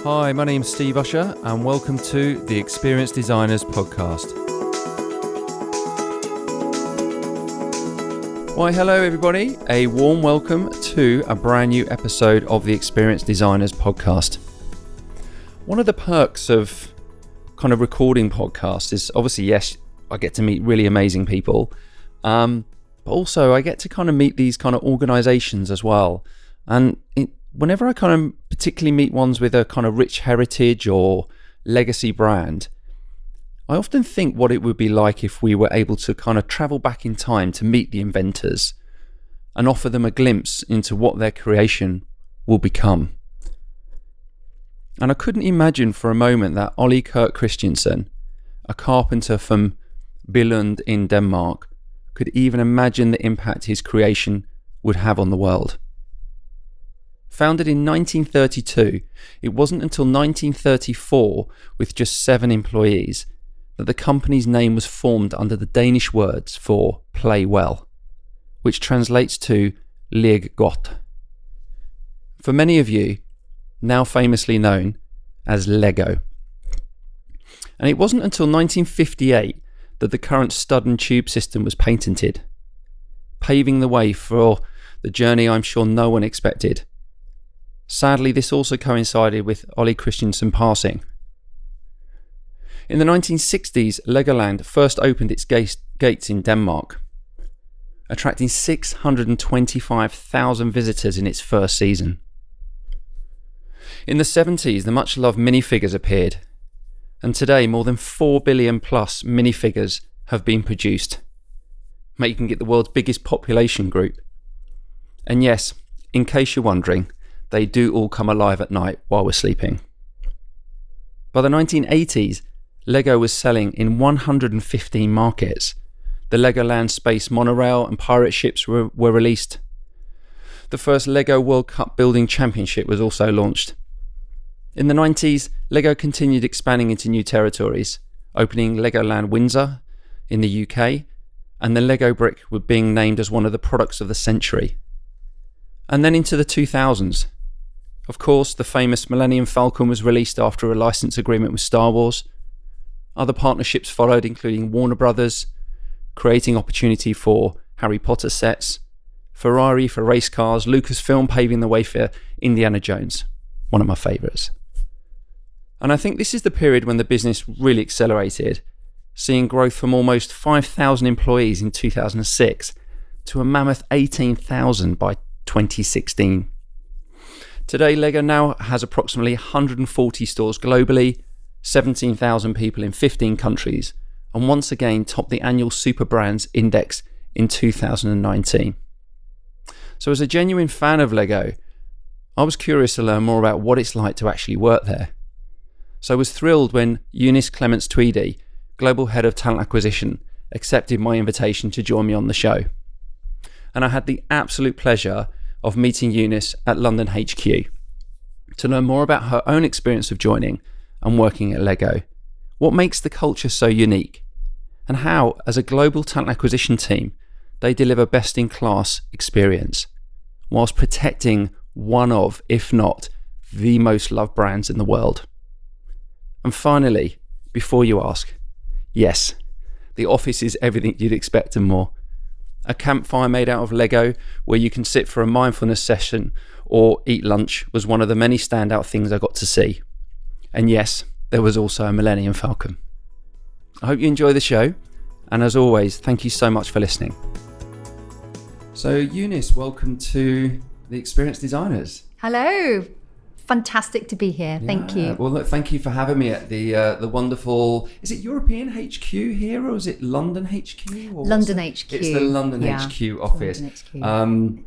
Hi, my name's Steve Usher and welcome to the Experienced Designers podcast. Why, hello everybody. A warm welcome to a brand new episode of the Experienced Designers podcast. One of the perks of kind of recording podcasts is obviously, yes, I get to meet really amazing people. But also I get to kind of meet these kind of organizations as well. And whenever I kind of particularly meet ones with a kind of rich heritage or legacy brand, I often think what it would be like if we were able to kind of travel back in time to meet the inventors and offer them a glimpse into what their creation will become. And I couldn't imagine for a moment that Ole Kirk Christiansen, a carpenter from Billund in Denmark, could even imagine the impact his creation would have on the world. Founded in 1932, it wasn't until 1934, with just 7 employees, that the company's name was formed under the Danish words for play well, which translates to leg godt. For many of you, now famously known as Lego. And it wasn't until 1958 that the current stud and tube system was patented, paving the way for the journey I'm sure no one expected. Sadly, this also coincided with Ole Christiansen passing. In the 1960s, Legoland first opened its gates in Denmark, attracting 625,000 visitors in its first season. In the 70s, the much-loved minifigures appeared, and today more than 4 billion plus minifigures have been produced, making it the world's biggest population group. And yes, in case you're wondering, they do all come alive at night while we're sleeping. By the 1980s, Lego was selling in 115 markets. The Legoland Space Monorail and pirate ships were released. The first Lego World Cup Building Championship was also launched. In the 90s, Lego continued expanding into new territories, opening Legoland Windsor in the UK, and the Lego brick were being named as one of the products of the century. And then into the 2000s. Of course, the famous Millennium Falcon was released after a license agreement with Star Wars. Other partnerships followed, including Warner Brothers, creating opportunity for Harry Potter sets, Ferrari for race cars, Lucasfilm paving the way for Indiana Jones, one of my favourites. And I think this is the period when the business really accelerated, seeing growth from almost 5,000 employees in 2006 to a mammoth 18,000 by 2016. Today, Lego now has approximately 140 stores globally, 17,000 people in 15 countries, and once again topped the annual Super Brands Index in 2019. So as a genuine fan of Lego, I was curious to learn more about what it's like to actually work there. So I was thrilled when Eunice Clements-Tweedie, Global Head of Talent Acquisition, accepted my invitation to join me on the show. And I had the absolute pleasure of meeting Eunice at London HQ to learn more about her own experience of joining and working at Lego, what makes the culture so unique, and how, as a global talent acquisition team, they deliver best-in-class experience, whilst protecting one of, if not, the most loved brands in the world. And finally, before you ask, yes, the office is everything you'd expect and more. A campfire made out of Lego where you can sit for a mindfulness session or eat lunch was one of the many standout things I got to see. And yes, there was also a Millennium Falcon. I hope you enjoy the show, and as always, thank you so much for listening. So Eunice, welcome to the Experienced Designers. Hello. Fantastic to be here. Thank you. Well, look, thank you for having me at the wonderful. Is it European HQ here, or is it London HQ? London HQ. It's the London HQ office. London HQ.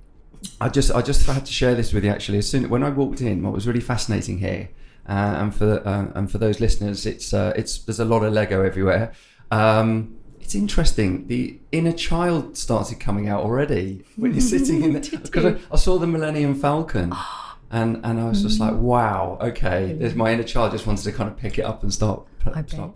I just had to share this with you actually. When I walked in, what was really fascinating here, and for those listeners, it's there's a lot of Lego everywhere. It's interesting. The inner child started coming out already when you're sitting in there, because I saw the Millennium Falcon. And I was just like, wow, okay. There's my inner child just wanted to kind of pick it up and start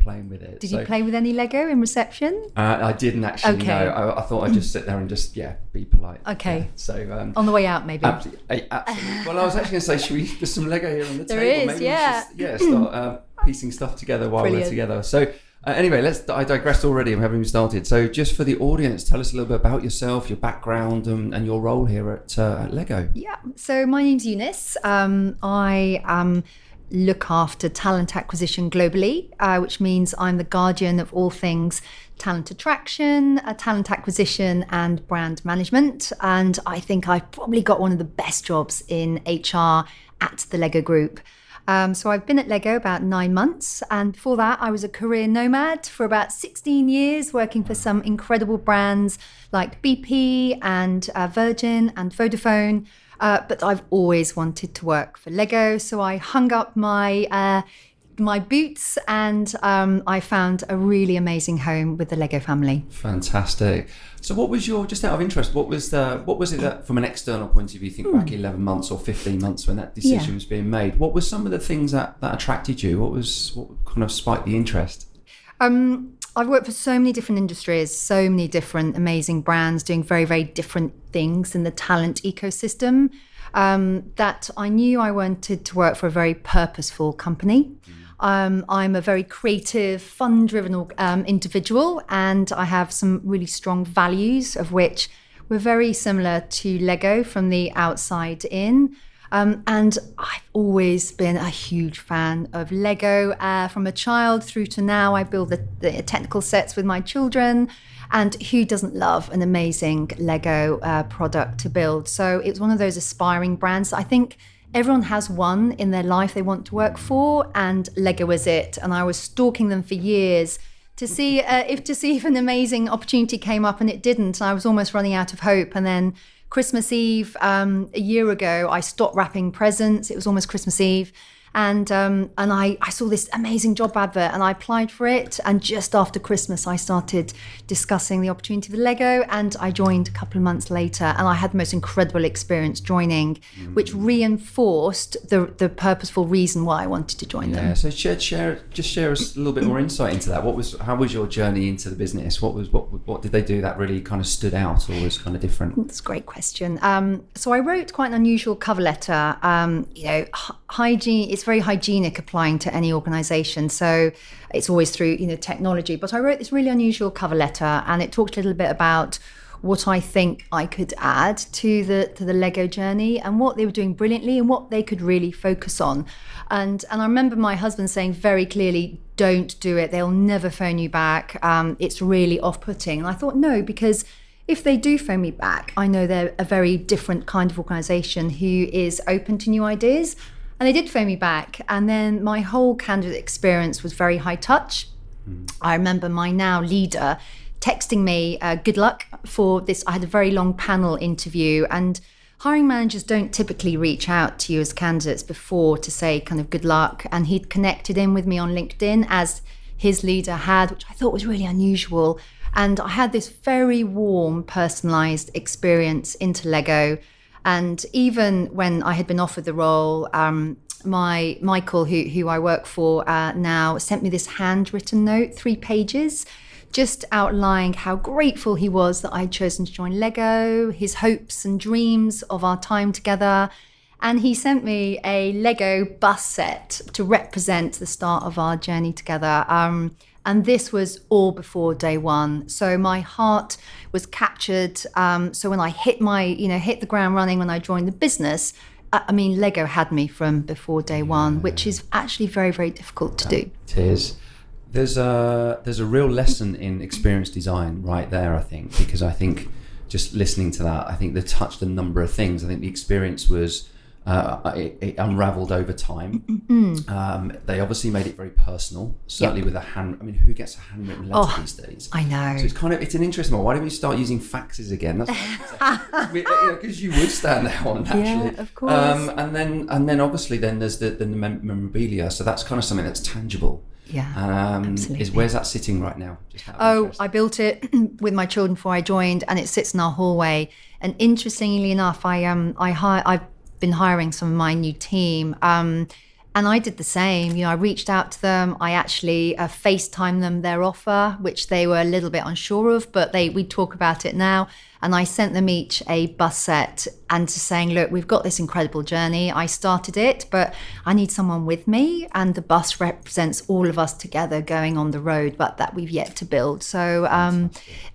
playing with it. Did you play with any Lego in reception? I didn't actually. Okay. No, I thought I'd just sit there and just be polite. Okay. Yeah. So on the way out, maybe. Absolutely. Well, I was actually going to say, there's some Lego here on the there table. Is, maybe yeah. we should start piecing stuff together while Brilliant. we're together. So anyway, I digressed already. We haven't even started. So just for the audience, tell us a little bit about yourself, your background, and your role here at Lego. Yeah. So my name's Eunice. I look after talent acquisition globally, which means I'm the guardian of all things talent attraction, talent acquisition, and brand management. And I think I've probably got one of the best jobs in HR at the Lego Group. So I've been at Lego about 9 months, and before that I was a career nomad for about 16 years, working for some incredible brands like BP and Virgin and Vodafone. But I've always wanted to work for Lego, so I hung up my boots and I found a really amazing home with the Lego family. Fantastic. So what was just out of interest, what was it that from an external point of view, think back 11 months or 15 months when that decision was being made, what were some of the things that attracted you? What kind of spiked the interest? I've worked for so many different industries, so many different amazing brands doing very, very different things in the talent ecosystem, that I knew I wanted to work for a very purposeful company. I'm a very creative, fun-driven individual, and I have some really strong values, of which we're very similar to Lego from the outside in. And I've always been a huge fan of Lego. From a child through to now, I build the technical sets with my children. And who doesn't love an amazing Lego product to build? So it's one of those aspiring brands. I think everyone has one in their life they want to work for, and Lego was it. And I was stalking them for years to see if an amazing opportunity came up, and it didn't. And I was almost running out of hope. And then Christmas Eve, a year ago, I stopped wrapping presents. It was almost Christmas Eve. And I saw this amazing job advert and I applied for it. And just after Christmas, I started discussing the opportunity with Lego, and I joined a couple of months later. And I had the most incredible experience joining, which reinforced the purposeful reason why I wanted to join them. Yeah, so share us a little bit more insight into that. How was your journey into the business? What did they do that really kind of stood out or was kind of different? That's a great question. So I wrote quite an unusual cover letter. Hygiene, it's very hygienic applying to any organization. So it's always through, technology. But I wrote this really unusual cover letter, and it talked a little bit about what I think I could add to the Lego journey and what they were doing brilliantly and what they could really focus on. And I remember my husband saying very clearly, don't do it. They'll never phone you back. It's really off-putting. And I thought, no, because if they do phone me back, I know they're a very different kind of organization who is open to new ideas. And they did phone me back. And then my whole candidate experience was very high touch. I remember my now leader texting me, good luck for this. I had a very long panel interview, and hiring managers don't typically reach out to you as candidates before to say kind of good luck. And he'd connected in with me on LinkedIn as his leader had, which I thought was really unusual. And I had this very warm, personalized experience into Lego. And even when I had been offered the role, my Michael, who I work for now, sent me this handwritten note, 3 pages, just outlining how grateful he was that I'd chosen to join Lego, his hopes and dreams of our time together. And he sent me a Lego bus set to represent the start of our journey together. And this was all before day one. So my heart was captured. So when I hit the ground running when I joined the business, Lego had me from before day one, which is actually very, very difficult to do. It is. There's a real lesson in experience design right there, I think, because I think just listening to that, I think they touched a number of things. I think the experience was it unraveled over time. They obviously made it very personal, certainly with a hand. Who gets a handwritten letter these days? I know. So it's an interesting one. Why don't we start using faxes again? Because you would stand there on naturally. Yeah, of course. And then obviously there's the memorabilia. So that's kind of something that's tangible. Yeah, absolutely. Where's that sitting right now? I built it with my children before I joined, and it sits in our hallway. And interestingly enough, I been hiring some of my new team. And I did the same. I reached out to them. I actually FaceTimed them their offer, which they were a little bit unsure of, but we talk about it now. And I sent them each a bus set and just saying, look, we've got this incredible journey. I started it, but I need someone with me. And the bus represents all of us together going on the road, but that we've yet to build. So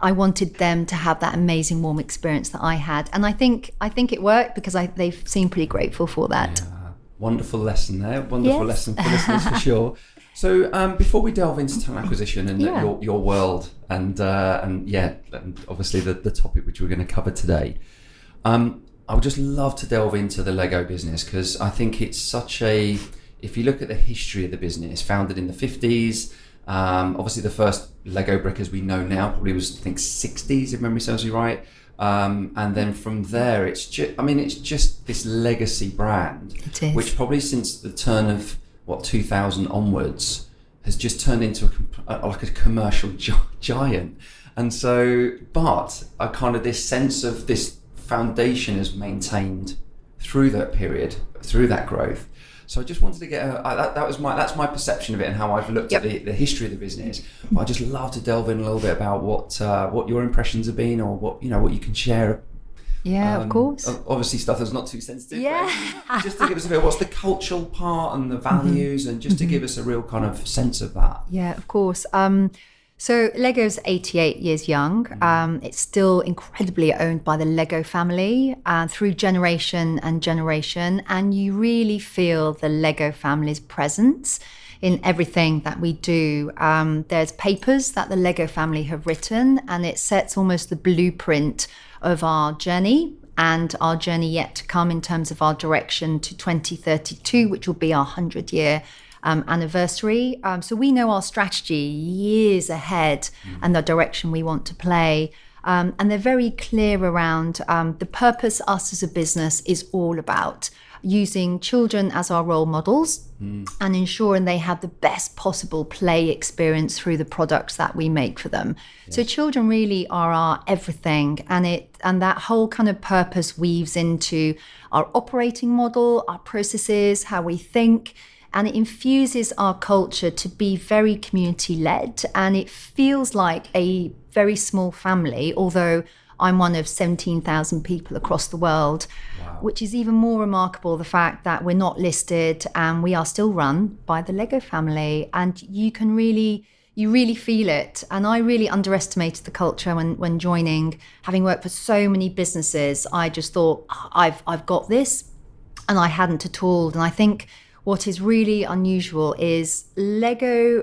I wanted them to have that amazing, warm experience that I had. And I think it worked because they seemed pretty grateful for that. Yeah. Wonderful lesson there. Wonderful lesson for listeners for sure. So before we delve into talent acquisition and your world and obviously the topic which we're going to cover today, I would just love to delve into the Lego business because I think it's if you look at the history of the business, founded in the 50s, obviously the first Lego brick as we know now probably was I think 60s if memory serves me right. And then from there, it's just this legacy brand, which probably since the turn of 2000 onwards has just turned into a commercial giant. And so, but a kind of this sense of this foundation is maintained through that period, through that growth. So I just wanted to get that's my perception of it and how I've looked at the history of the business. But I'd just love to delve in a little bit about what your impressions have been, or what you can share. Yeah, of course. Obviously, stuff that's not too sensitive. Yeah. Just to give us a bit of what's the cultural part and the values, and just to give us a real kind of sense of that. Yeah, of course. So Lego's 88 years young. It's still incredibly owned by the Lego family through generation and generation. And you really feel the Lego family's presence in everything that we do. There's papers that the Lego family have written, and it sets almost the blueprint of our journey and our journey yet to come in terms of our direction to 2032, which will be our 100-year anniversary. So we know our strategy years ahead and the direction we want to play. And they're very clear around the purpose us as a business is all about using children as our role models and ensuring they have the best possible play experience through the products that we make for them. Yes. So children really are our everything, and that whole kind of purpose weaves into our operating model, our processes, how we think. And it infuses our culture to be very community-led. And it feels like a very small family, although I'm one of 17,000 people across the world, wow. Which is even more remarkable, the fact that we're not listed and we are still run by the Lego family. And you really feel it. And I really underestimated the culture when joining. Having worked for so many businesses, I just thought, I've got this. And I hadn't at all. And I think what is really unusual is Lego,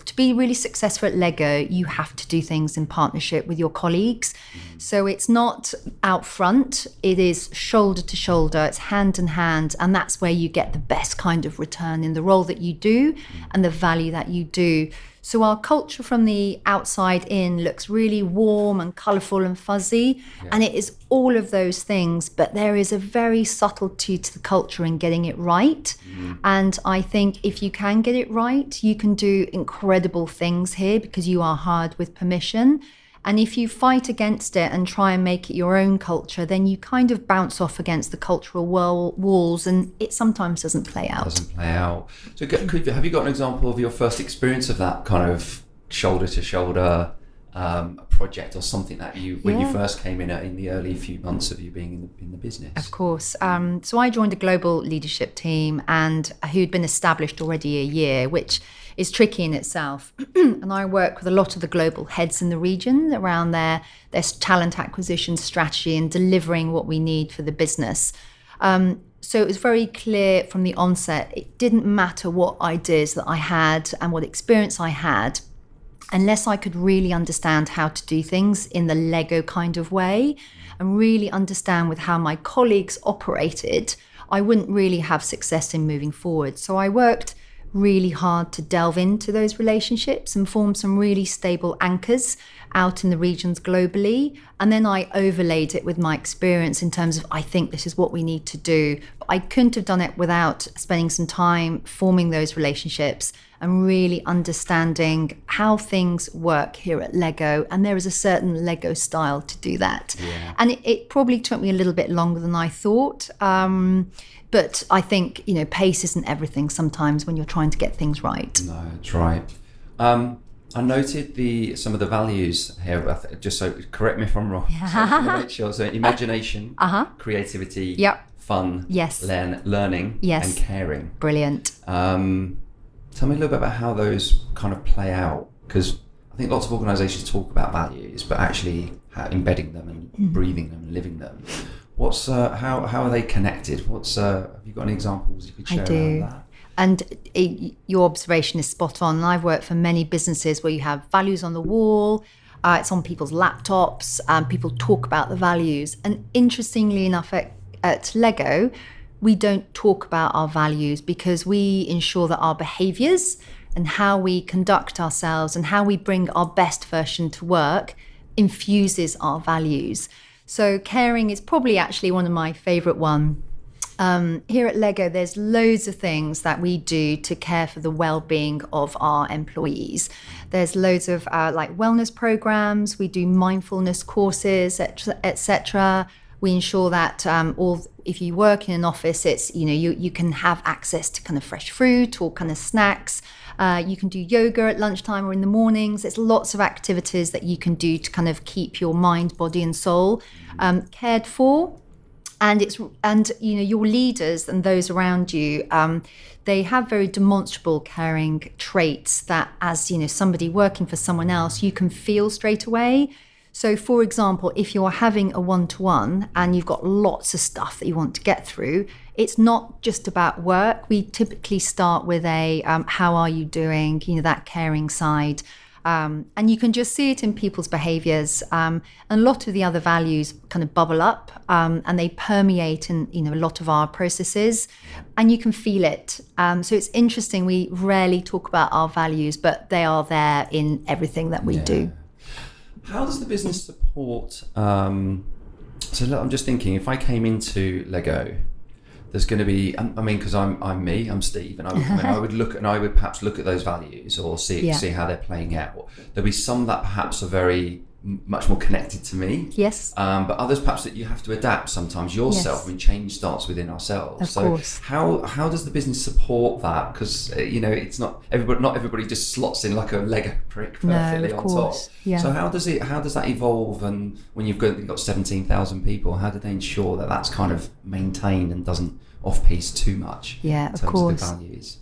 to be really successful at Lego, you have to do things in partnership with your colleagues. So it's not out front, it is shoulder to shoulder, it's hand in hand, and that's where you get the best kind of return in the role that you do and the value that you do. So our culture from the outside in looks really warm and colourful and fuzzy, and it is all of those things, but there is a very subtlety to the culture in getting it right. And I think if you can get it right, you can do incredible things here because you are hired with permission. And if you fight against it and try and make it your own culture, then you kind of bounce off against the cultural walls, and it sometimes doesn't play out. So have you got an example of your first experience of that kind of shoulder-to-shoulder project, or something that when you first came in the early few months of you being in the business? Of course. So I joined a global leadership team and who'd been established already a year, which is tricky in itself. And I work with a lot of the global heads in the region around their talent acquisition strategy and delivering what we need for the business. So it was very clear from the onset, it didn't matter what ideas that I had and what experience I had, unless I could really understand how to do things in the Lego kind of way and really understand with how my colleagues operated, I wouldn't really have success in moving forward. So I worked really hard to delve into those relationships and form some really stable anchors out in the regions globally. And then I overlaid it with my experience in terms of, I think this is what we need to do. But I couldn't have done it without spending some time forming those relationships and really understanding how things work here at Lego. And there is a certain Lego style to do that. Yeah. And it probably took me a little bit longer than I thought. But I think, pace isn't everything sometimes when you're trying to get things right. No, that's right. I noted some of the values here, just so correct me if I'm wrong. So I want to make sure. So imagination, creativity, fun, learning, and caring. Brilliant. Tell me a little bit about how those kind of play out, because I think lots of organisations talk about values, but actually embedding them and breathing them and living them. What's how are they connected? Have you got any examples you could share around that? And your observation is spot on. I've worked for many businesses where you have values on the wall, it's on people's laptops, and people talk about the values. And interestingly enough, at Lego, we don't talk about our values because we ensure that our behaviours and how we conduct ourselves and how we bring our best version to work infuses our values. So caring is probably actually one of my favourite ones. Here at Lego, there's loads of things that we do to care for the well-being of our employees. There's loads of like wellness programs. We do mindfulness courses, etc. We ensure that if you work in an office, it's you can have access to kind of fresh fruit or kind of snacks. You can do yoga at lunchtime or in the mornings. There's lots of activities that you can do to kind of keep your mind, body, and soul cared for. And your leaders and those around you, they have very demonstrable caring traits that, as somebody working for someone else, you can feel straight away. So, for example, if you're having a one-to-one and you've got lots of stuff that you want to get through, it's not just about work. We typically start with a how are you doing? That caring side. And you can just see it in people's behaviours. And a lot of the other values kind of bubble up and they permeate in a lot of our processes, and you can feel it. So it's interesting. We rarely talk about our values, but they are there in everything that we do. How does the business support? So I'm just thinking, if I came into Lego, there's going to be, because I'm Steve, and I would perhaps look at those values or see how they're playing out. There'll be some that perhaps are very much more connected to me. Yes. But others perhaps that you have to adapt sometimes yourself. Yes. Change starts within ourselves. Of course. How does the business support that? Because it's not everybody just slots in like a Lego brick perfectly on top. Yeah. So how does that evolve? And when you've got 17,000 people, how do they ensure that that's kind of maintained and doesn't off-piece too much? Yeah, in of terms course. Of the values?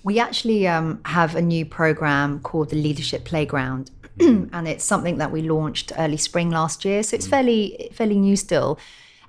We actually have a new program called the Leadership Playground. And it's something that we launched early spring last year. So it's fairly new still.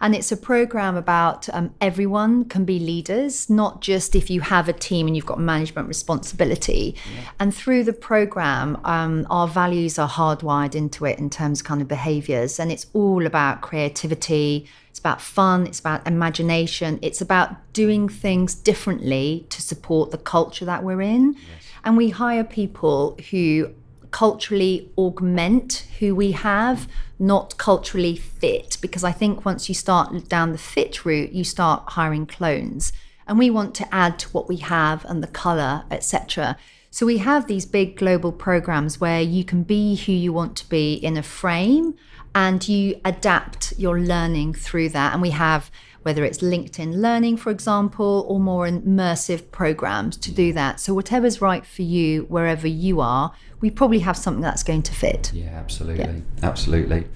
And it's a program about everyone can be leaders, not just if you have a team and you've got management responsibility. Yeah. And through the program, our values are hardwired into it in terms of kind of behaviors. And it's all about creativity. It's about fun. It's about imagination. It's about doing things differently to support the culture that we're in. Yes. And we hire people who culturally augment who we have, not culturally fit, because I think once you start down the fit route, you start hiring clones, and we want to add to what we have and the color, etc. So we have these big global programs where you can be who you want to be in a frame, and you adapt your learning through that. And we have, whether it's LinkedIn Learning, for example, or more immersive programs to do that. So whatever's right for you, wherever you are, we probably have something that's going to fit. Yeah, absolutely. Absolutely.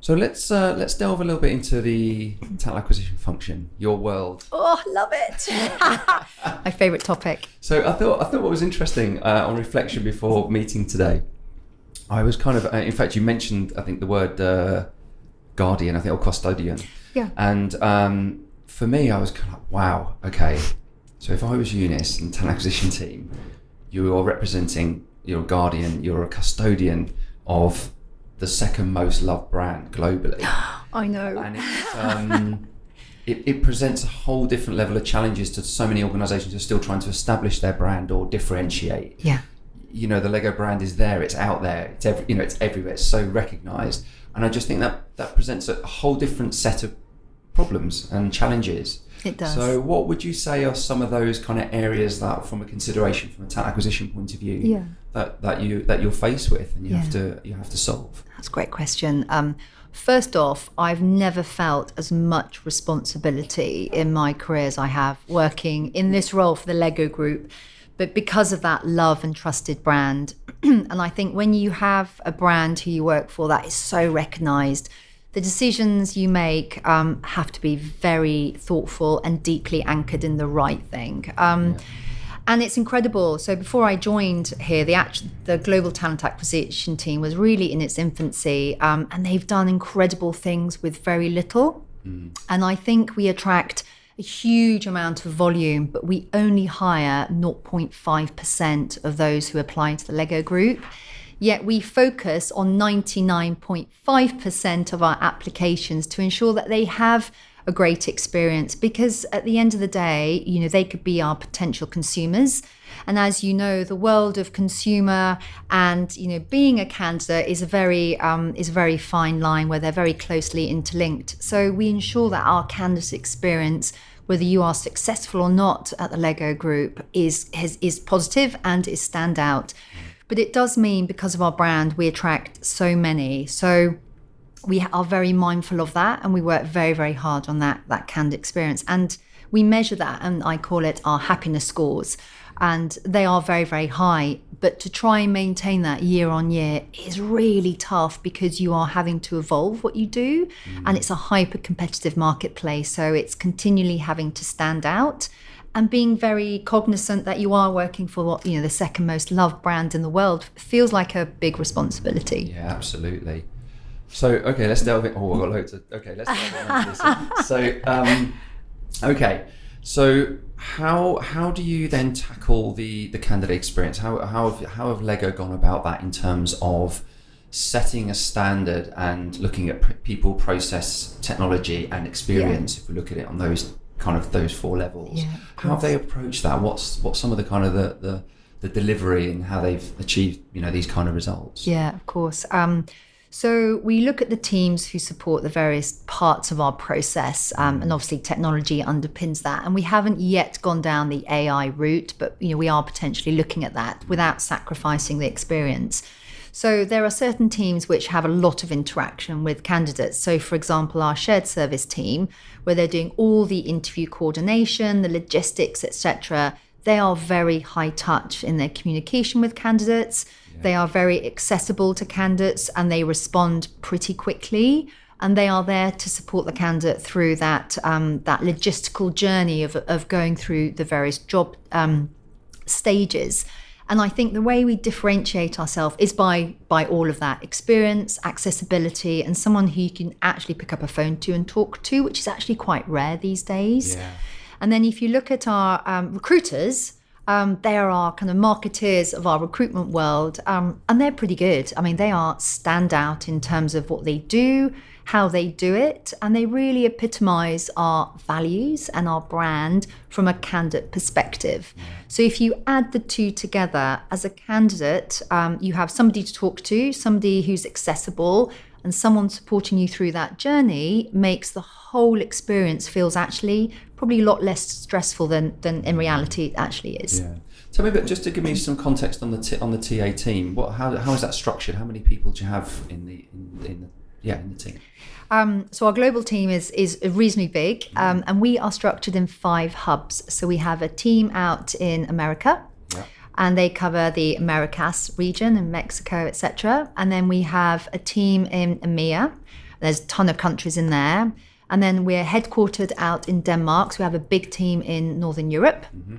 So let's delve a little bit into the talent acquisition function, your world. Oh, love it. My favourite topic. So I thought what was interesting on reflection before meeting today, I was kind of, in fact, you mentioned, I think, the word guardian, I think, or custodian. Yeah. And for me, I was kind of like, wow, okay. So if I was Eunice in the talent acquisition team, you are representing, you're a guardian, you're a custodian of the second most loved brand globally. I know. And it presents a whole different level of challenges to so many organisations who are still trying to establish their brand or differentiate. Yeah. You know, the Lego brand is there, it's out there, it's it's everywhere, it's so recognised. And I just think that presents a whole different set of problems and challenges. It does. So what would you say are some of those kind of areas that, from a consideration, from a talent acquisition point of view, that you're faced with and you have to solve? That's a great question. First off, I've never felt as much responsibility in my career as I have working in this role for the Lego Group, but because of that love and trusted brand. And I think when you have a brand who you work for that is so recognised, the decisions you make have to be very thoughtful and deeply anchored in the right thing. And it's incredible. So before I joined here, the global talent acquisition team was really in its infancy, and they've done incredible things with very little. And I think we attract a huge amount of volume, but we only hire 0.5% of those who apply to the Lego Group. Yet we focus on 99.5% of our applications to ensure that they have a great experience, because at the end of the day, they could be our potential consumers. And as you know, the world of consumer and, being a candidate is a very fine line where they're very closely interlinked. So we ensure that our candidate experience, whether you are successful or not at the Lego Group, is positive and is standout. But it does mean, because of our brand, we attract so many. So we are very mindful of that, and we work very, very hard on that candidate experience. And we measure that, and I call it our happiness scores. And they are very, very high. But to try and maintain that year on year is really tough, because you are having to evolve what you do. And it's a hyper competitive marketplace. So it's continually having to stand out and being very cognizant that you are working for the second most loved brand in the world feels like a big responsibility. Yeah, absolutely. So, okay, let's delve in. Oh, I've got loads of. Okay, let's delve into this. So, okay. So, how do you then tackle the candidate experience? How have Lego gone about that in terms of setting a standard and looking at people, process, technology, and experience? If we look at it on those four levels, how have they approached that? What's some of the kind of the delivery and how they've achieved these kind of results? Yeah, of course. So we look at the teams who support the various parts of our process, and obviously technology underpins that. And we haven't yet gone down the AI route, but we are potentially looking at that without sacrificing the experience. So there are certain teams which have a lot of interaction with candidates. So for example, our shared service team, where they're doing all the interview coordination, the logistics, etc., they are very high touch in their communication with candidates. They are very accessible to candidates, and they respond pretty quickly. And they are there to support the candidate through that logistical journey of going through the various job stages. And I think the way we differentiate ourselves is by all of that experience, accessibility, and someone who you can actually pick up a phone to and talk to, which is actually quite rare these days. Yeah. And then if you look at our recruiters, they are our kind of marketeers of our recruitment world, and they're pretty good. I mean, they are standout in terms of what they do, how they do it, and they really epitomize our values and our brand from a candidate perspective. So if you add the two together, as a candidate, you have somebody to talk to, somebody who's accessible, and someone supporting you through that journey makes the whole experience feels actually probably a lot less stressful than in reality it actually is. Yeah. Tell me a bit, just to give me some context on the TA team. How is that structured? How many people do you have in the team? So our global team is reasonably big, and we are structured in 5 hubs. So we have a team out in America, and they cover the Americas region and Mexico, etc. And then we have a team in EMEA. There's a ton of countries in there. And then we're headquartered out in Denmark. So we have a big team in Northern Europe. Mm-hmm.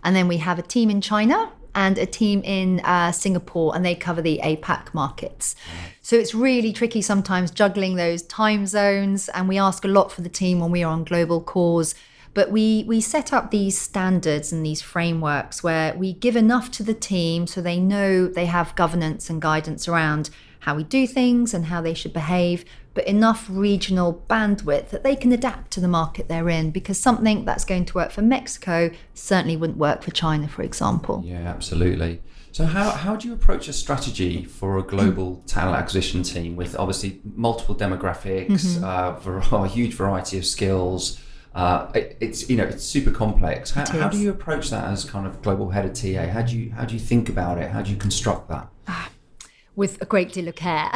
And then we have a team in China and a team in Singapore, and they cover the APAC markets. So it's really tricky sometimes juggling those time zones, and we ask a lot for the team when we are on global calls. But we set up these standards and these frameworks where we give enough to the team so they know they have governance and guidance around how we do things and how they should behave, but enough regional bandwidth that they can adapt to the market they're in, because something that's going to work for Mexico certainly wouldn't work for China, for example. Yeah, absolutely. So how do you approach a strategy for a global talent acquisition team with obviously multiple demographics, a huge variety of skills? It's super complex. How do you approach that as kind of global head of TA? How do you think about it? How do you construct that? With a great deal of care.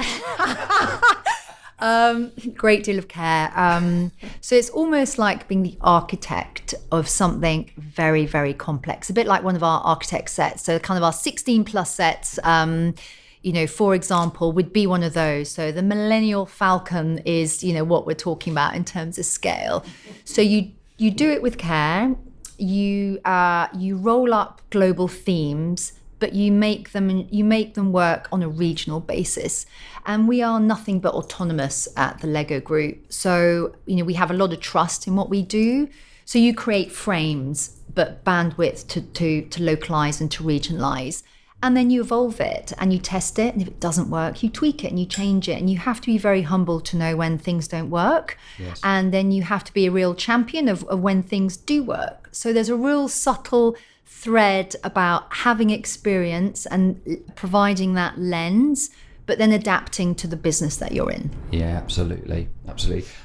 Great deal of care. So it's almost like being the architect of something very, very complex, a bit like one of our architect sets. So kind of our 16 plus sets, for example, would be one of those. So the Millennial Falcon is, what we're talking about in terms of scale. So you do it with care. You roll up global themes, but you make them work on a regional basis. And we are nothing but autonomous at the Lego Group. So, we have a lot of trust in what we do. So you create frames, but bandwidth to localize and to regionalize. And then you evolve it and you test it. And if it doesn't work, you tweak it and you change it. And you have to be very humble to know when things don't work. Yes. And then you have to be a real champion of when things do work. So there's a real subtle thread about having experience and providing that lens, but then adapting to the business that you're in. Yeah, absolutely.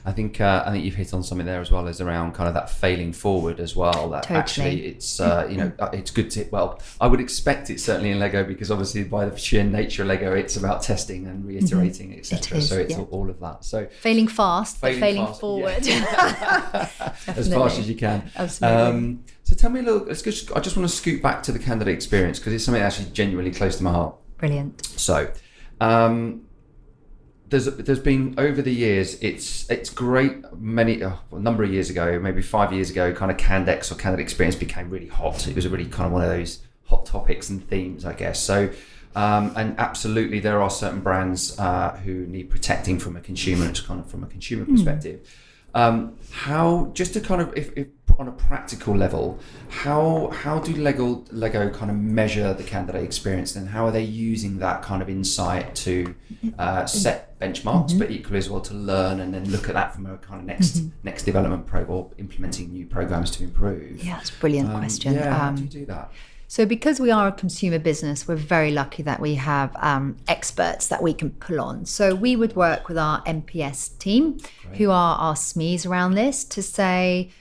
I think you've hit on something there as well, is around kind of that failing forward as well. That totally. Actually, it's it's good to. Well, I would expect it certainly in Lego, because obviously by the sheer nature of Lego, it's about testing and reiterating, etc. So it's all of that. So failing fast, but failing forward. Yeah. As fast as you can. Absolutely. So tell me a little. I just want to scoot back to the candidate experience, because it's something actually genuinely close to my heart. Brilliant. So. There's been over the years, it's great. A number of years ago, maybe 5 years ago, kind of Candex or candidate experience became really hot. It was really kind of one of those hot topics and themes, I guess. So, and absolutely, there are certain brands who need protecting from a consumer perspective. How, just to kind of, if on a practical level, how do Lego kind of measure the candidate experience, and how are they using that kind of insight to set benchmarks, but equally as well to learn and then look at that from a kind of next development program, or implementing new programs to improve? Yeah, that's a brilliant question. How do you do that? So because we are a consumer business, we're very lucky that we have experts that we can pull on. So we would work with our NPS team, who are our SMEs around this, to say,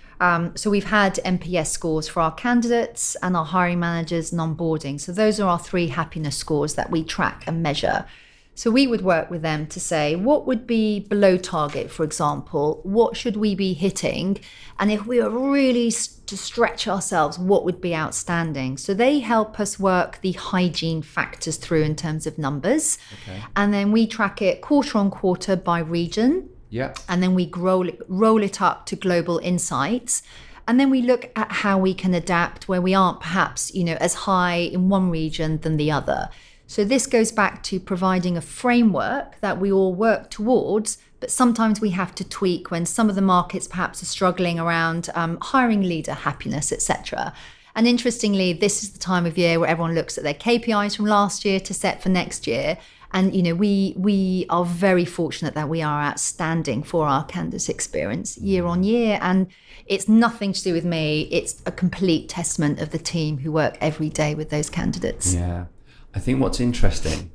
so we've had NPS scores for our candidates and our hiring managers and onboarding. So those are our 3 happiness scores that we track and measure. So we would work with them to say, what would be below target, for example? What should we be hitting? And if we were really to stretch ourselves, what would be outstanding? So they help us work the hygiene factors through in terms of numbers. Okay. And then we track it quarter on quarter by region. Yeah. And then we roll it up to global insights. And then we look at how we can adapt where we aren't perhaps, as high in one region than the other. So this goes back to providing a framework that we all work towards, but sometimes we have to tweak when some of the markets perhaps are struggling around hiring leader happiness, etc. And interestingly, this is the time of year where everyone looks at their KPIs from last year to set for next year. And, we are very fortunate that we are outstanding for our candidate experience year on year. And it's nothing to do with me. It's a complete testament of the team who work every day with those candidates. Yeah. I think what's interesting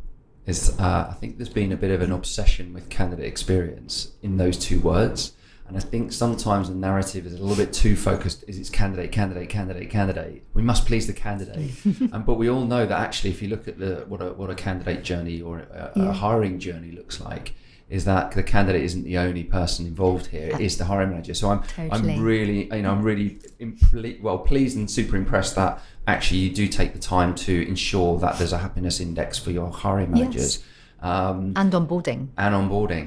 is I think there's been a bit of an obsession with candidate experience in those 2 words. And I think sometimes the narrative is a little bit too focused. It's candidate. We must please the candidate. But we all know that actually, if you look at what a candidate journey or a hiring journey looks like, is that the candidate isn't the only person involved here. It is the hiring manager. So I'm really pleased and super impressed that actually you do take the time to ensure that there's a happiness index for your hiring managers. Yes. And onboarding.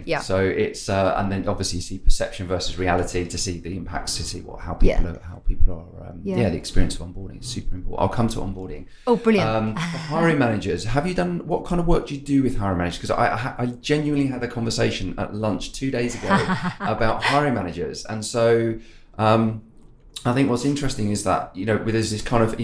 Yeah. So it's and then obviously you see perception versus reality to see the impacts, to see how people are. The experience of onboarding is super important. I'll come to onboarding. Oh, brilliant. Hiring managers. What kind of work do you do with hiring managers? Because I genuinely had a conversation at lunch 2 days ago about hiring managers, and so. I think what's interesting is that there's this kind of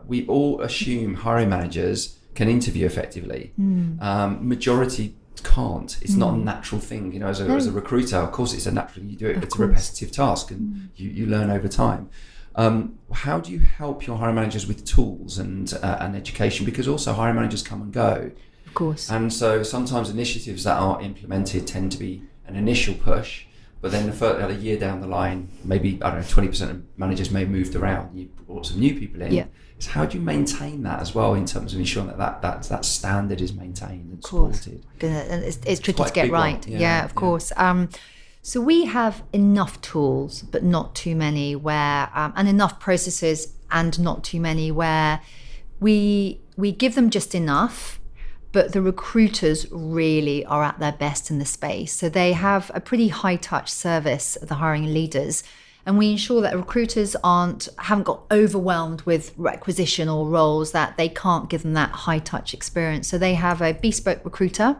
we all assume hiring managers can interview effectively. Majority can't. It's not a natural thing. You know, as a recruiter, of course, it's a natural. You do it. It's a repetitive task, and you learn over time. How do you help your hiring managers with tools and education? Because also hiring managers come and go. Of course. And so sometimes initiatives that are implemented tend to be an initial push, but then a year down the line, maybe, 20% of managers may have moved around. You brought some new people in. Yeah. So how do you maintain that as well in terms of ensuring that standard is maintained and supported? It's tricky to get right. Yeah, of course. So we have enough tools, but not too many and enough processes and not too many where we give them just enough, but the recruiters really are at their best in the space. So they have a pretty high touch service, the hiring leaders, and we ensure that recruiters haven't got overwhelmed with requisition or roles that they can't give them that high touch experience. So they have a bespoke recruiter.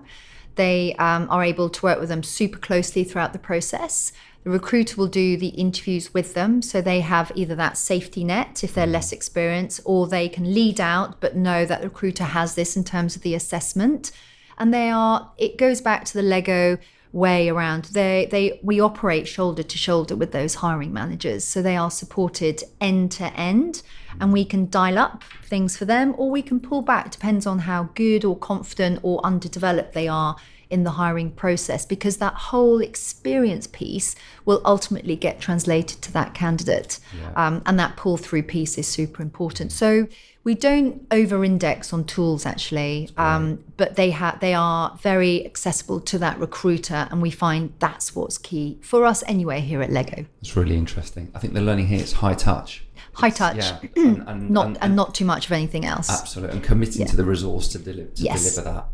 They are able to work with them super closely throughout the process. The recruiter will do the interviews with them, so they have either that safety net if they're less experienced, or they can lead out but know that the recruiter has this in terms of the assessment. And it goes back to the Lego way around. We operate shoulder to shoulder with those hiring managers, so they are supported end to end, and we can dial up things for them or we can pull back, depends on how good or confident or underdeveloped they are in the hiring process, because that whole experience piece will ultimately get translated to that candidate. And that pull through piece is super important. So we don't over-index on tools actually, but they are very accessible to that recruiter, and we find that's what's key for us anyway here at Lego. It's really interesting. I think the learning here is high touch. High touch, and not too much of anything else. Absolutely, and committing to the resource to deliver that.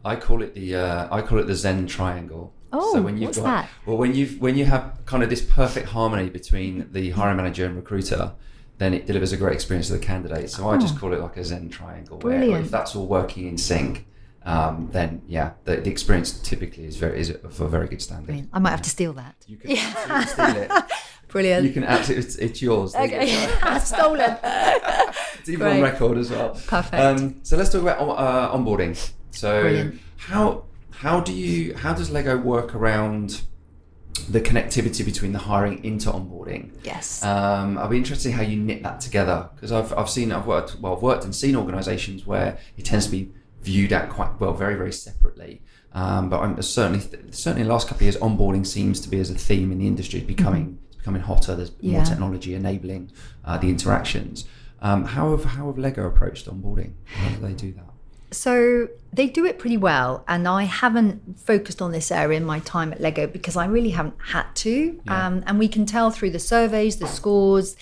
I call it the Zen triangle. Oh, so what's that? Well, when you have kind of this perfect harmony between the hiring manager and recruiter, then it delivers a great experience to the candidate. So I just call it like a Zen triangle. Brilliant. Where if that's all working in sync, then the experience typically is of a very good standard. Brilliant. I might have to steal that. You can absolutely steal it. Brilliant. You can absolutely, it's yours. Okay, stolen. It's even on record as well. Perfect. So let's talk about onboarding. So Brilliant. how does Lego work around the connectivity between the hiring into onboarding? Yes. I'll be interested in how you knit that together, because I've worked and seen organisations where it tends to be viewed at quite well, very, very separately. But I'm certainly in the last couple of years, onboarding seems to be as a theme in the industry becoming hotter. There's more technology enabling the interactions. How have Lego approached onboarding? How do they do that? So they do it pretty well, and I haven't focused on this area in my time at Lego because I really haven't had to. And we can tell through the surveys, the scores.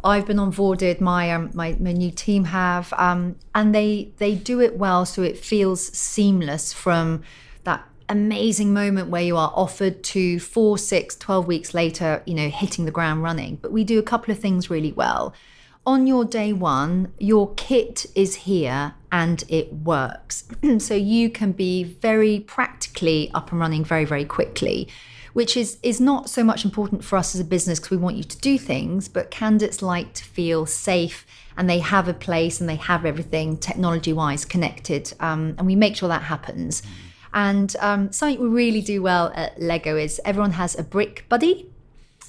I've been onboarded, my new team have, and they do it well, so it feels seamless from that amazing moment where you are offered to 4, 6, 12 weeks later, hitting the ground running. But we do a couple of things really well. On your day one, your kit is here and it works. So you can be very practically up and running very, very quickly, which is not so much important for us as a business because we want you to do things, but candidates like to feel safe and they have a place and they have everything technology-wise connected. And we make sure that happens. And something we really do well at Lego is everyone has a brick buddy.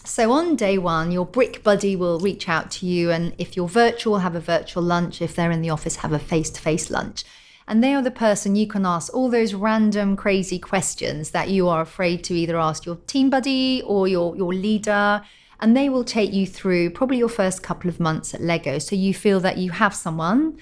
So on day one, your brick buddy will reach out to you, and if you're virtual, have a virtual lunch. If they're in the office, have a face-to-face lunch. And they are the person you can ask all those random crazy questions that you are afraid to either ask your team buddy or your leader, and they will take you through probably your first couple of months at Lego, so you feel that you have someone.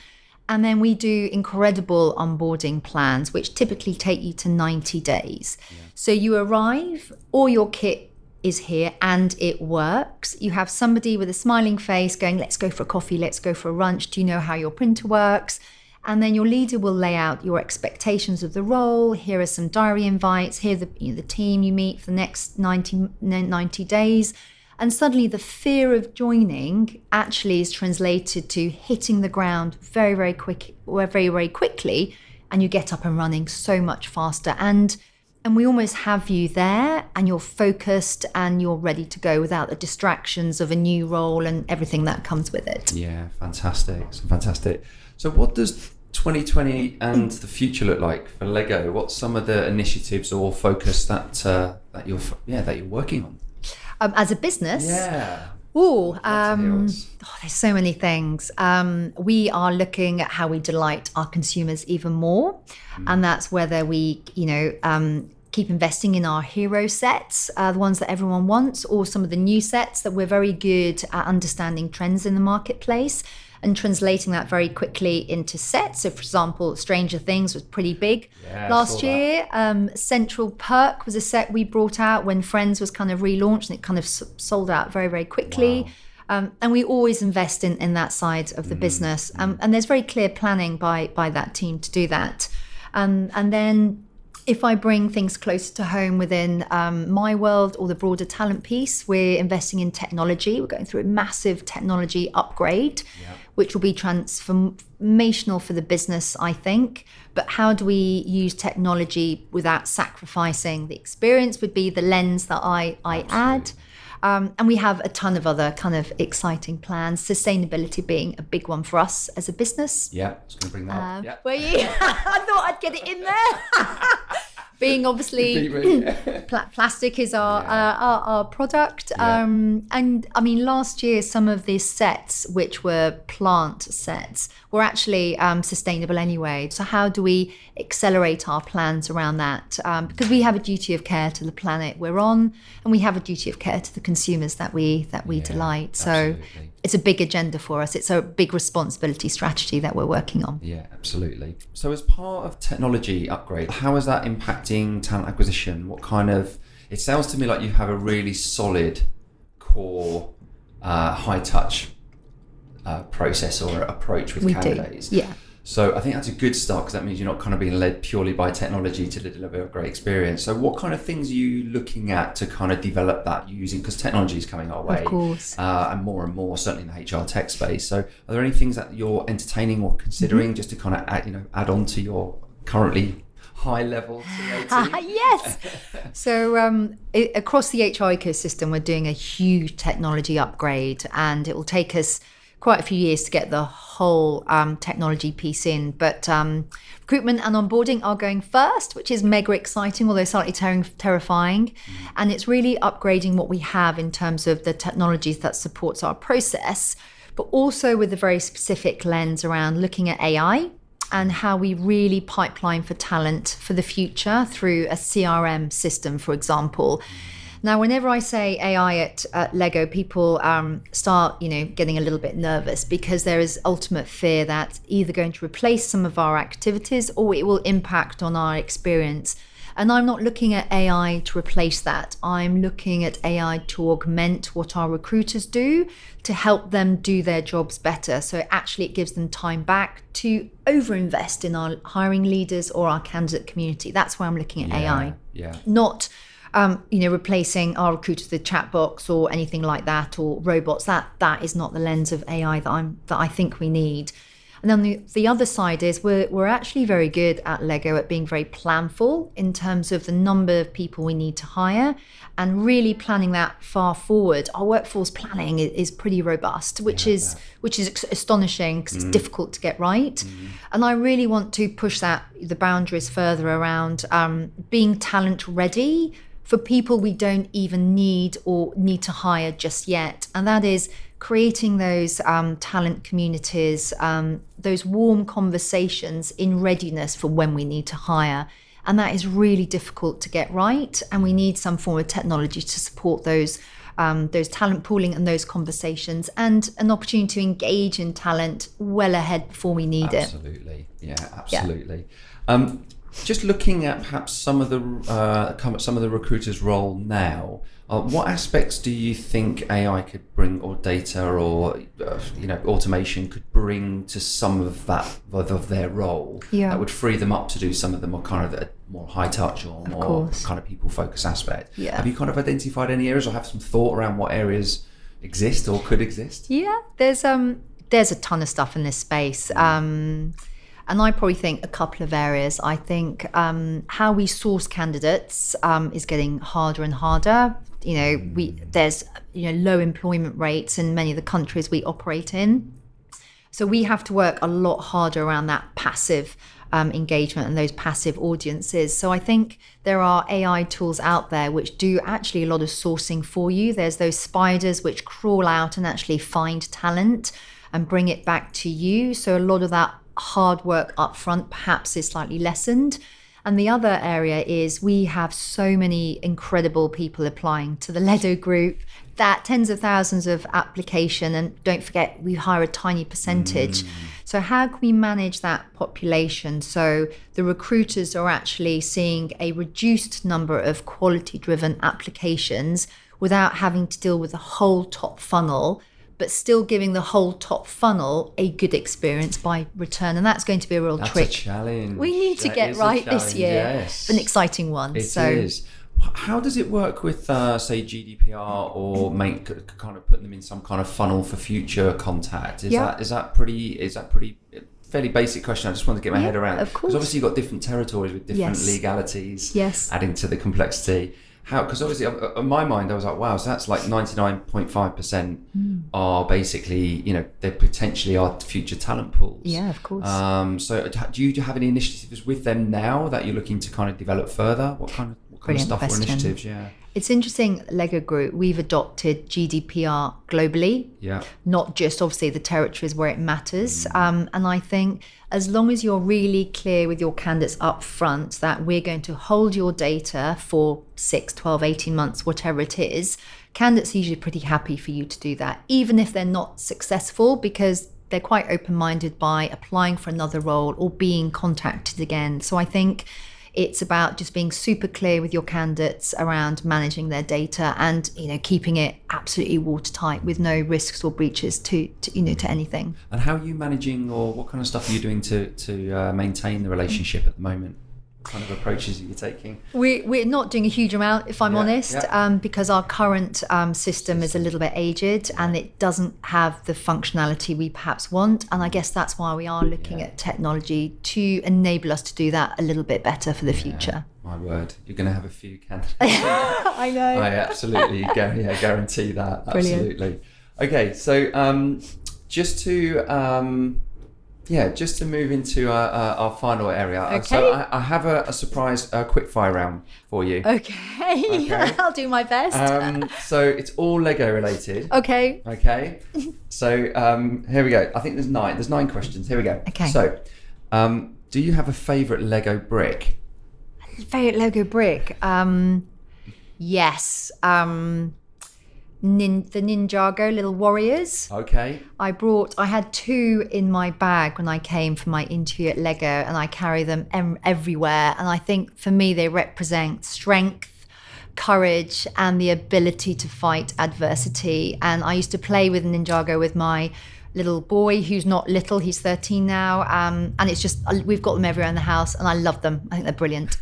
And then we do incredible onboarding plans, which typically take you to 90 days. So you arrive, all your kit is here and it works. You have somebody with a smiling face going, let's go for a coffee, let's go for a lunch. Do you know how your printer works? And then your leader will lay out your expectations of the role. Here are some diary invites. Here are the team you meet for the next 90 days. And suddenly the fear of joining actually is translated to hitting the ground very, very quickly, and you get up and running so much faster. And we almost have you there and you're focused and you're ready to go without the distractions of a new role and everything that comes with it. Yeah, fantastic. So what does 2020 and the future look like for Lego? What's some of the initiatives or focus that you're working on? As a business? Yeah. There's so many things. We are looking at how we delight our consumers even more. And that's whether we, keep investing in our hero sets, the ones that everyone wants, or some of the new sets that we're very good at understanding trends in the marketplace and translating that very quickly into sets. So, for example, Stranger Things was pretty big last year. Central Perk was a set we brought out when Friends was kind of relaunched, and it kind of sold out very, very quickly. Wow. And we always invest in that side of the business. And there's very clear planning by that team to do that. And then if I bring things closer to home within my world or the broader talent piece, we're investing in technology. We're going through a massive technology upgrade, which will be transformational for the business, I think. But how do we use technology without sacrificing the experience would be the lens that I add. And we have a ton of other kind of exciting plans, sustainability being a big one for us as a business. Yeah, I was going to bring that up. Were you? I thought I'd get it in there. Being obviously plastic is our product. And I mean, last year, some of these sets, which were plant sets, were actually sustainable anyway. So how do we accelerate our plans around that? Because we have a duty of care to the planet we're on, and we have a duty of care to the consumers that we delight. So absolutely. It's a big agenda for us. It's a big responsibility strategy that we're working on. Yeah, absolutely. So as part of technology upgrade, how is that impacting talent acquisition? It sounds to me like you have a really solid core high touch process or approach with candidates. Yeah. So I think that's a good start, because that means you're not kind of being led purely by technology to deliver a great experience. So what kind of things are you looking at to kind of develop that using, because technology is coming our way, of course, and more, certainly in the HR tech space. So are there any things that you're entertaining or considering just to kind of add on to your currently high level CAT? Yes. So across the HR ecosystem, we're doing a huge technology upgrade, and it will take us quite a few years to get the whole technology piece in. But recruitment and onboarding are going first, which is mega exciting, although slightly terrifying. And it's really upgrading what we have in terms of the technologies that supports our process, but also with a very specific lens around looking at AI and how we really pipeline for talent for the future through a CRM system, for example. Now, whenever I say AI at Lego, people start, getting a little bit nervous, because there is ultimate fear that it's either going to replace some of our activities or it will impact on our experience. And I'm not looking at AI to replace that. I'm looking at AI to augment what our recruiters do to help them do their jobs better. So actually it gives them time back to overinvest in our hiring leaders or our candidate community. That's where I'm looking at AI. Yeah. Not replacing our recruiters with chat box or anything like that, or robots. That is not the lens of AI that I think we need. And then the other side is we're actually very good at Lego at being very planful in terms of the number of people we need to hire, and really planning that far forward. Our workforce planning is pretty robust, which is astonishing, because it's difficult to get right. And I really want to push the boundaries further around being talent ready for people we don't even need to hire just yet. And that is creating those talent communities, those warm conversations in readiness for when we need to hire. And that is really difficult to get right. And we need some form of technology to support those talent pooling and those conversations, and an opportunity to engage in talent well ahead before we need it. Absolutely. Yeah, absolutely. Yeah. Just looking at perhaps some of the recruiters' role now, what aspects do you think AI could bring, or data, or automation could bring to some of their role that would free them up to do some of the more kind of more high touch or more kind of people focused aspect? Yeah. Have you kind of identified any areas, or have some thought around what areas exist or could exist? Yeah, there's a ton of stuff in this space. And I probably think a couple of areas. I think how we source candidates is getting harder and harder. There's low employment rates in many of the countries we operate in. So we have to work a lot harder around that passive engagement and those passive audiences. So I think there are AI tools out there which do actually a lot of sourcing for you. There's those spiders which crawl out and actually find talent and bring it back to you. So a lot of that hard work up front perhaps is slightly lessened. And the other area is we have so many incredible people applying to the Ledo group, that tens of thousands of application. And don't forget, we hire a tiny percentage. So how can we manage that population so the recruiters are actually seeing a reduced number of quality-driven applications without having to deal with the whole top funnel, but still giving the whole top funnel a good experience by return? And that's going to be a real trick. That's a challenge. We need to get right this year. Yes. An exciting one. It is. How does it work with, say, GDPR or kind of putting them in some kind of funnel for future contact? Is that pretty fairly basic question? I just wanted to get my head around. Of course. Because obviously you've got different territories with different legalities. Yes. Adding to the complexity. Because obviously in my mind I was like, wow, so that's like 99.5% are basically, they potentially are future talent pools. Yeah, of course. So do you have any initiatives with them now that you're looking to kind of develop further? What kind of stuff or initiatives? Yeah. It's interesting, Lego Group, we've adopted GDPR globally. Yeah. Not just obviously the territories where it matters. And I think as long as you're really clear with your candidates up front that we're going to hold your data for 6, 12, 18 months, whatever it is, candidates are usually pretty happy for you to do that, even if they're not successful, because they're quite open-minded by applying for another role or being contacted again. So I think it's about just being super clear with your candidates around managing their data and keeping it absolutely watertight with no risks or breaches to anything. And how are you managing, or what kind of stuff are you doing to maintain the relationship at the moment? What kind of approaches are you taking? We're not doing a huge amount, if I'm honest, because our current system is a little bit aged and it doesn't have the functionality we perhaps want. And I guess that's why we are looking at technology to enable us to do that a little bit better for the future. My word, you're going to have a few candidates. I know. I absolutely guarantee that. Brilliant. Absolutely. Okay, so just to move into our final area. Okay. So I have a surprise quickfire round for you. Okay. I'll do my best. So it's all Lego related. Okay. Okay. So here we go. I think there's 9. There's 9 questions. Here we go. Okay. So do you have a favourite Lego brick? Favourite Lego brick? Yes. The Ninjago little warriors. Okay. I had 2 in my bag when I came for my interview at Lego, and I carry them everywhere. And I think for me, they represent strength, courage, and the ability to fight adversity. And I used to play with Ninjago with my little boy, who's not little, he's 13 now. And it's just, we've got them everywhere in the house, and I love them. I think they're brilliant.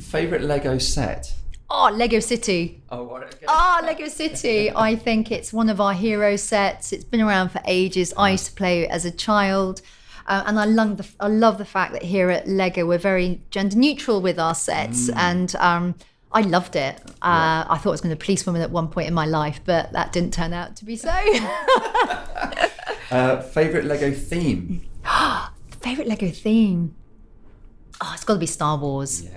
Favourite Lego set? Oh, Lego City. Okay. Lego City. I think it's one of our hero sets. It's been around for ages. I used to play it as a child. And I love the fact that here at Lego, we're very gender neutral with our sets. And I loved it. I thought I was going to be a policewoman at one point in my life, but that didn't turn out to be so. Favourite Lego theme? Favourite Lego theme? It's got to be Star Wars.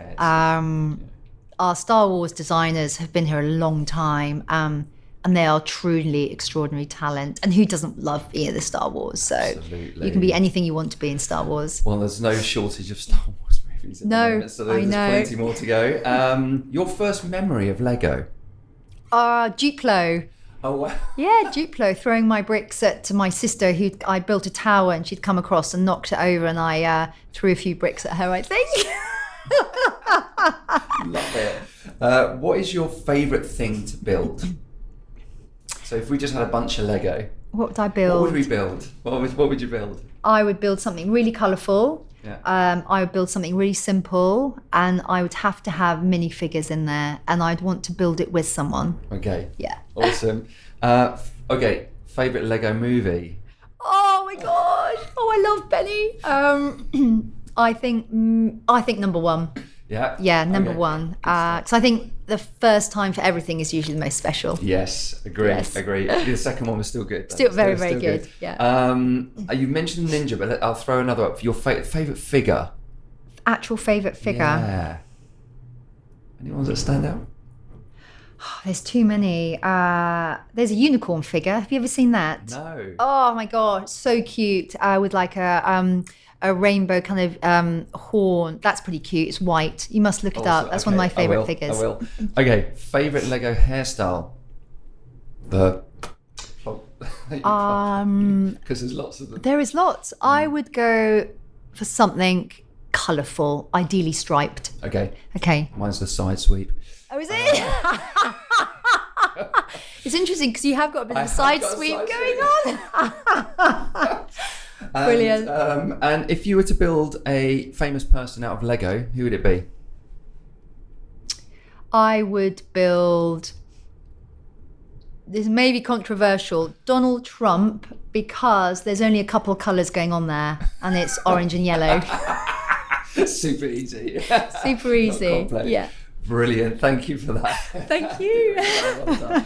Our Star Wars designers have been here a long time, and they are truly extraordinary talent. And who doesn't love the Star Wars? So Absolutely. You can be anything you want to be in Star Wars. Well, there's no shortage of Star Wars movies at the moment, so there's plenty more to go. Your first memory of Lego? Duplo. Oh, wow. Yeah, Duplo, throwing my bricks at my sister, who I built a tower, and she'd come across and knocked it over, and I threw a few bricks at her, I think. Love it. What is your favourite thing to build? So if we just had a bunch of Lego, what would I build? What would we build? What would you build? I would build something really colourful. Yeah. I would build something really simple, and I would have to have minifigures in there, and I'd want to build it with someone. Okay. Yeah. Awesome. Okay. Favourite Lego movie? Oh my gosh! Oh, I love Benny. I think number 1. Yeah, number one. Because I think the first time for everything is usually the most special. Yes, agree. The second one was still good. Still very good. Yeah. You mentioned Ninja, but I'll throw another up. Your favourite figure? Actual favourite figure? Yeah. Any ones that stand out? There's too many. There's a unicorn figure. Have you ever seen that? No. Oh my God, so cute. With like a rainbow kind of horn. That's pretty cute. It's white. You must look it up. That's one of my favourite figures. I will. Okay, favourite Lego hairstyle? Because there's lots of them. There is lots. I would go for something colourful, ideally striped. Okay. Mine's the side sweep. Oh, is it? It's interesting because you have got a bit of a side sweep going on. Brilliant. And if you were to build a famous person out of Lego, who would it be? I would build, this may be controversial, Donald Trump, because there's only a couple of colours going on there and it's orange and yellow. Super easy. Super easy. Yeah. Brilliant. Thank you for that. Thank you. Well done.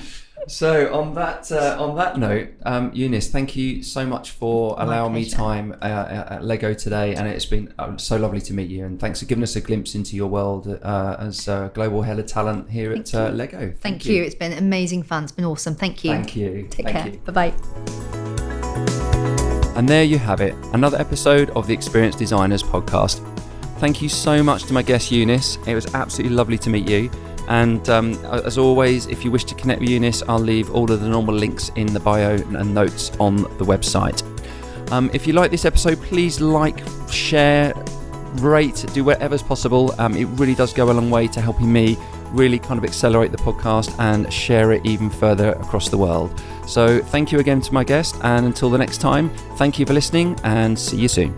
So on that note, Eunice, thank you so much for allowing me time at Lego today, and it's been so lovely to meet you. And thanks for giving us a glimpse into your world as global head of talent here at Lego. Thank you. It's been amazing fun. It's been awesome. Thank you. Thank you. Take care. Bye bye. And there you have it, another episode of the Experienced Designers podcast. Thank you so much to my guest Eunice. It was absolutely lovely to meet you. And as always, if you wish to connect with Eunice, I'll leave all of the normal links in the bio and notes on the website. If you like this episode, please like, share, rate, do whatever's possible. It really does go a long way to helping me really kind of accelerate the podcast and share it even further across the world. So thank you again to my guest, and until the next time, thank you for listening and see you soon.